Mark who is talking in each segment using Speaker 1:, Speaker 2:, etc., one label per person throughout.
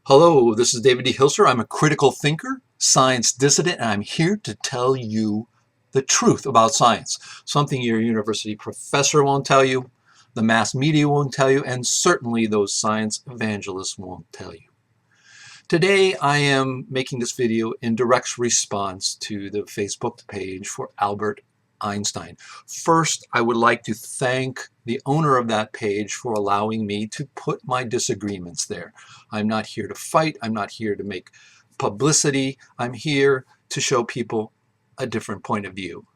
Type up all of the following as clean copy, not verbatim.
Speaker 1: Hello, this is David D. Hilser. I'm a critical thinker, science dissident, and I'm here to tell you the truth about science. Something your university professor won't tell you, the mass media won't tell you, and certainly those science evangelists won't tell you. Today, I am making this video in direct response to the Facebook page for Albert Einstein. First, I would like to thank the owner of that page for allowing me to put my disagreements there. I'm not here to fight. I'm not here to make publicity. I'm here to show people a different point of view.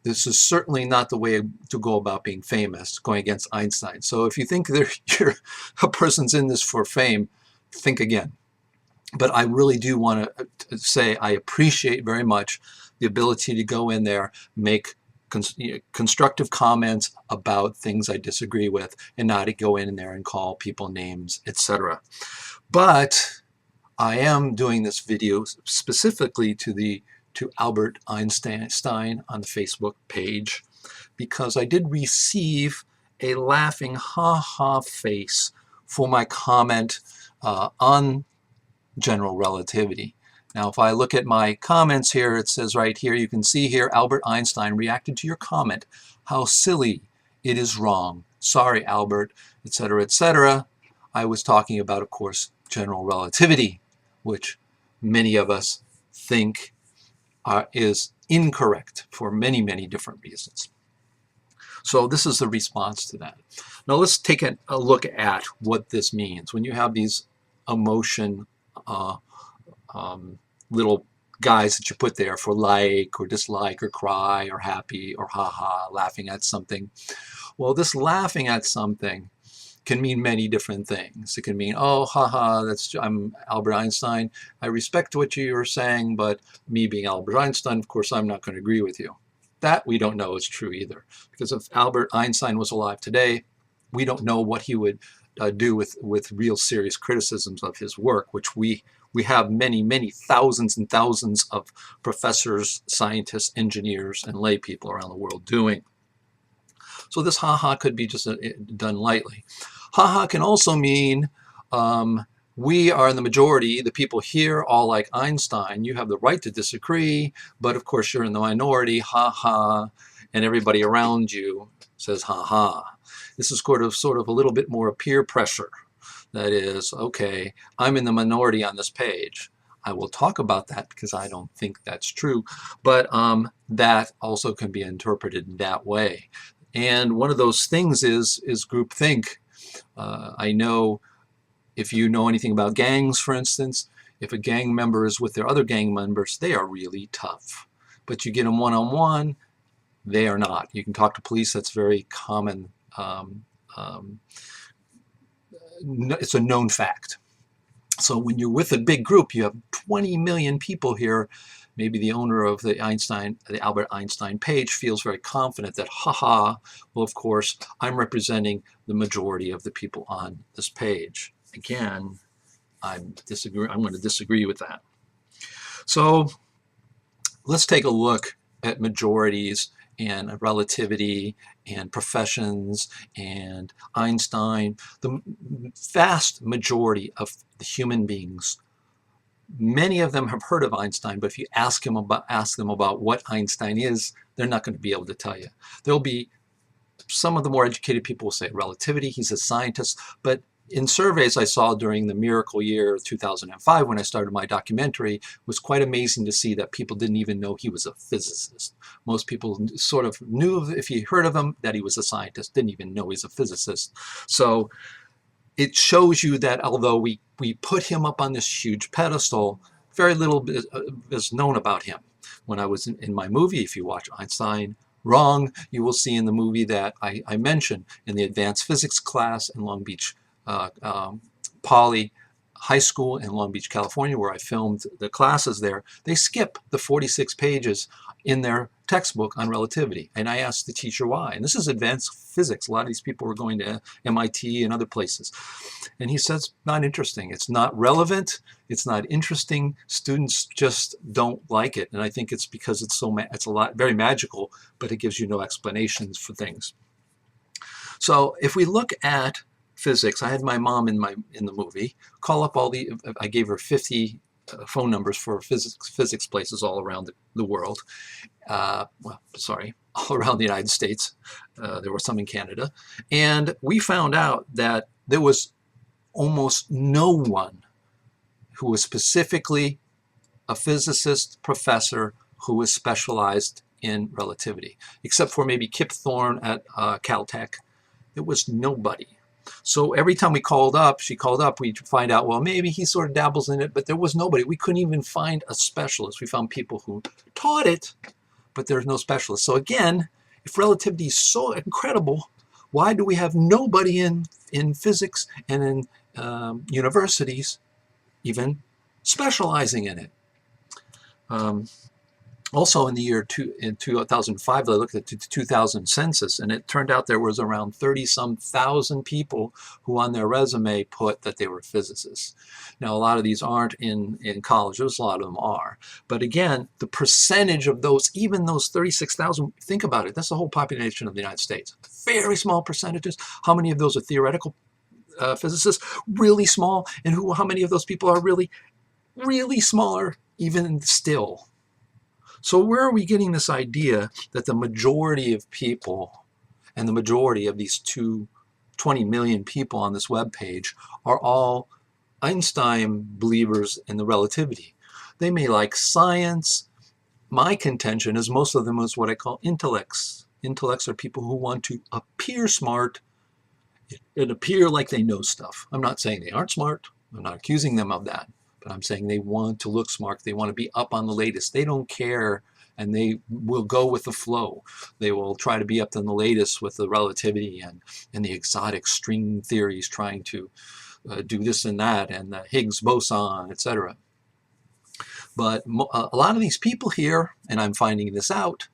Speaker 1: This is certainly not the way to go about being famous, going against Einstein. So if you think a person's in this for fame, think again. But I really do want to say I appreciate very much the ability to go in there, make constructive comments about things I disagree with, and not to go in there and call people names, etc. But I am doing this video specifically to Albert Einstein on the Facebook page because I did receive a laughing ha-ha face for my comment on general relativity. Now, if I look at my comments here, it says right here, you can see here, Albert Einstein reacted to your comment. How silly. It is wrong. Sorry, Albert, etc., etc. I was talking about, of course, general relativity, which many of us think is incorrect for many, many different reasons. So this is the response to that. Now let's take a look at what this means. When you have these emotion little guys that you put there for like or dislike or cry or happy or haha, laughing at something. Well, this laughing at something can mean many different things. It can mean, oh, haha, I'm Albert Einstein. I respect what you're saying, but me being Albert Einstein, of course, I'm not going to agree with you. That we don't know is true either. Because if Albert Einstein was alive today, we don't know what he would do with real serious criticisms of his work, which we have many thousands and thousands of professors, scientists, engineers, and lay people around the world doing. So this haha could be just done lightly. Haha can also mean we are in the majority, the people here all like Einstein. You have the right to disagree, but of course you're in the minority, haha, and everybody around you says haha. This is sort of a little bit more peer pressure. That is, okay, I'm in the minority on this page. I will talk about that because I don't think that's true, but that also can be interpreted in that way. And one of those things is groupthink. I know if you know anything about gangs, for instance, if a gang member is with their other gang members, they are really tough. But you get them one-on-one, they are not. You can talk to police, that's very common. It's a known fact. So when you're with a big group, you have 20 million people here, maybe the owner of the Albert Einstein page feels very confident that, haha, well, of course, I'm representing the majority of the people on this page. Again, I'm going to disagree with that. So let's take a look at majorities and relativity and professions and Einstein. The vast majority of the human beings, many of them have heard of Einstein, but if you ask them about what Einstein is, they're not going to be able to tell you. There'll be some of the more educated people will say relativity, he's a scientist, but in surveys I saw during the miracle year 2005 when I started my documentary, it was quite amazing to see that people didn't even know he was a physicist. Most people sort of knew, if you heard of him, that he was a scientist, didn't even know he's a physicist. So it shows you that although we put him up on this huge pedestal, very little is known about him. When I was in my movie, if you watch Einstein Wrong, you will see in the movie that I mentioned in the advanced physics class in Long Beach Poly High School in Long Beach, California, where I filmed the classes there, they skip the 46 pages in their textbook on relativity. And I asked the teacher why. And this is advanced physics. A lot of these people were going to MIT and other places. And he says, not interesting. It's not relevant. It's not interesting. Students just don't like it. And I think it's because it's very magical, but it gives you no explanations for things. So if we look at physics. I had my mom in the movie call up I gave her 50 phone numbers for physics places all around the world. Well, sorry, all around the United States. There were some in Canada. And we found out that there was almost no one who was specifically a physicist professor who was specialized in relativity, except for maybe Kip Thorne at Caltech. There was nobody. So every time she called up, we'd find out, well, maybe he sort of dabbles in it, but there was nobody. We couldn't even find a specialist. We found people who taught it, but there's no specialist. So again, if relativity is so incredible, why do we have nobody in physics and in universities even specializing in it? Also in the year in 2005, I looked at the 2000 census, and it turned out there was around 30-some thousand people who on their resume put that they were physicists. Now, a lot of these aren't in colleges, a lot of them are. But again, the percentage of those, even those 36,000, think about it, that's the whole population of the United States. Very small percentages. How many of those are theoretical physicists? Really small. And how many of those people are really, really smaller, even still? So where are we getting this idea that the majority of people and the majority of these 20 million people on this webpage are all Einstein believers in the relativity? They may like science. My contention is most of them is what I call intellects. Intellects are people who want to appear smart and appear like they know stuff. I'm not saying they aren't smart. I'm not accusing them of that. But I'm saying they want to look smart. They want to be up on the latest. They don't care, and they will go with the flow. They will try to be up on the latest with the relativity and the exotic string theories, trying to do this and that, and the Higgs boson, etc. But a lot of these people here, and I'm finding this out,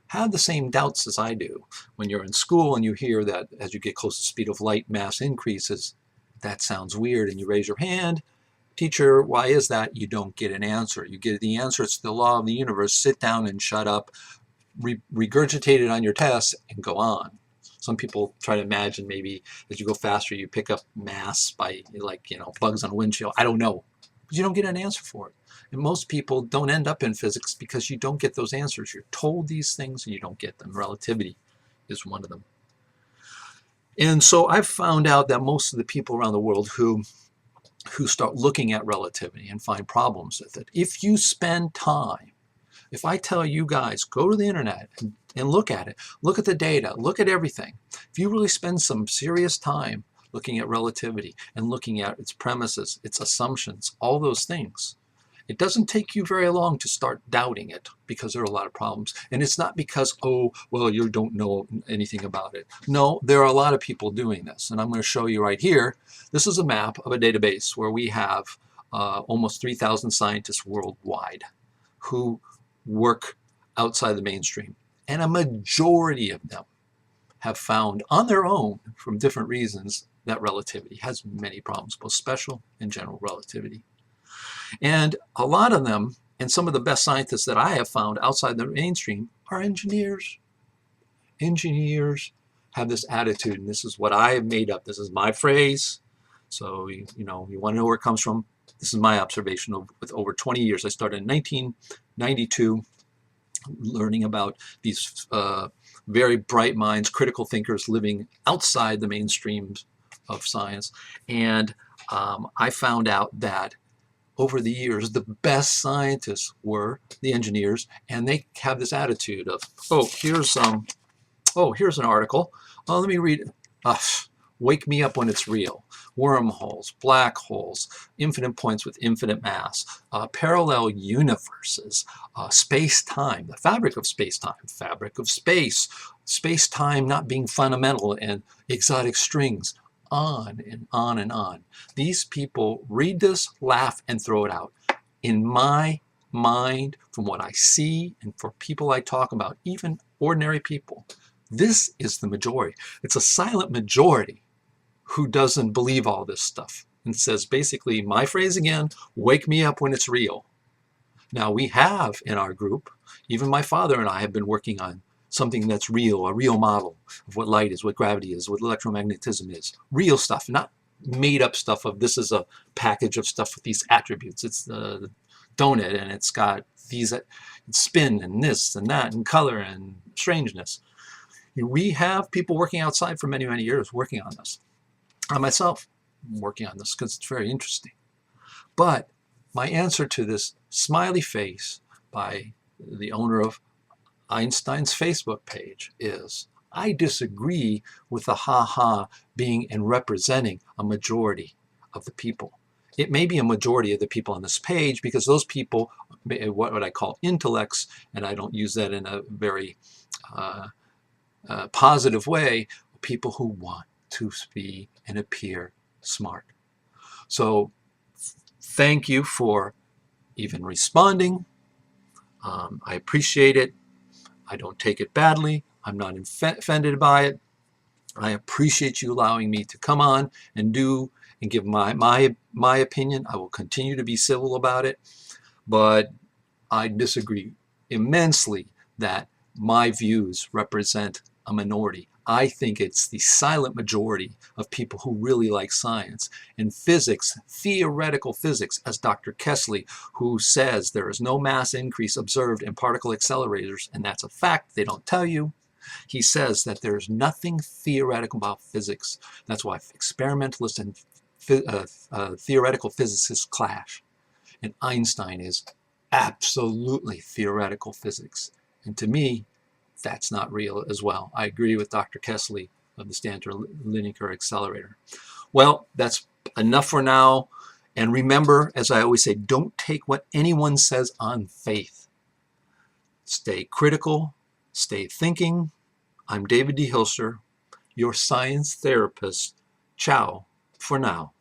Speaker 1: have the same doubts as I do. When you're in school and you hear that as you get close to the speed of light, mass increases, that sounds weird, and you raise your hand. Teacher, why is that? You don't get an answer. You get the answer, it's the law of the universe. Sit down and shut up, regurgitate it on your test, and go on. Some people try to imagine maybe as you go faster, you pick up mass by, like, bugs on a windshield. I don't know. But you don't get an answer for it. And most people don't end up in physics because you don't get those answers. You're told these things and you don't get them. Relativity is one of them. And so I've found out that most of the people around the world who start looking at relativity and find problems with it, if you spend time, if I tell you guys, go to the internet and look at it, look at the data, look at everything. If you really spend some serious time looking at relativity and looking at its premises, its assumptions, all those things, it doesn't take you very long to start doubting it, because there are a lot of problems. And it's not because, oh, well, you don't know anything about it. No, there are a lot of people doing this. And I'm going to show you right here. This is a map of a database where we have almost 3,000 scientists worldwide who work outside the mainstream. And a majority of them have found on their own, from different reasons, that relativity has many problems, both special and general relativity. And a lot of them, and some of the best scientists that I have found outside the mainstream, are engineers. Engineers have this attitude, and this is what I have made up. This is my phrase. So, you want to know where it comes from? This is my observation with over 20 years. I started in 1992 learning about these very bright minds, critical thinkers living outside the mainstream of science. And I found out that over the years, the best scientists were the engineers, and they have this attitude of, here's an article. Let me read it. Wake me up when it's real. Wormholes, black holes, infinite points with infinite mass, parallel universes, space-time, the fabric of space-time, fabric of space, space-time not being fundamental, and exotic strings. On and on and on. These people read this, laugh, and throw it out. In my mind, from what I see, and for people I talk about, even ordinary people, this is the majority. It's a silent majority who doesn't believe all this stuff and says, basically, my phrase again, wake me up when it's real. Now, we have in our group, even my father and I have been working on something that's real, a real model of what light is, what gravity is, what electromagnetism is. Real stuff, not made up stuff of this is a package of stuff with these attributes. It's the donut and it's got these spin and this and that and color and strangeness. We have people working outside for many, many years working on this. I myself am working on this because it's very interesting. But my answer to this smiley face by the owner of Einstein's Facebook page is, I disagree with the ha-ha being and representing a majority of the people. It may be a majority of the people on this page because those people, what I call intellects, and I don't use that in a very positive way, people who want to be and appear smart. So thank you for even responding. I appreciate it. I don't take it badly. I'm not offended by it. I appreciate you allowing me to come on and give my opinion. I will continue to be civil about it, but I disagree immensely that my views represent a minority. I think it's the silent majority of people who really like science. And physics, theoretical physics, as Dr. Kessler, who says there is no mass increase observed in particle accelerators, and that's a fact they don't tell you. He says that there's nothing theoretical about physics. That's why experimentalists and theoretical physicists clash. And Einstein is absolutely theoretical physics. And to me, that's not real as well. I agree with Dr. Kessler of the Standard Linear Accelerator. Well, that's enough for now. And remember, as I always say, don't take what anyone says on faith. Stay critical, stay thinking. I'm David D. Hilser, your science therapist. Ciao for now.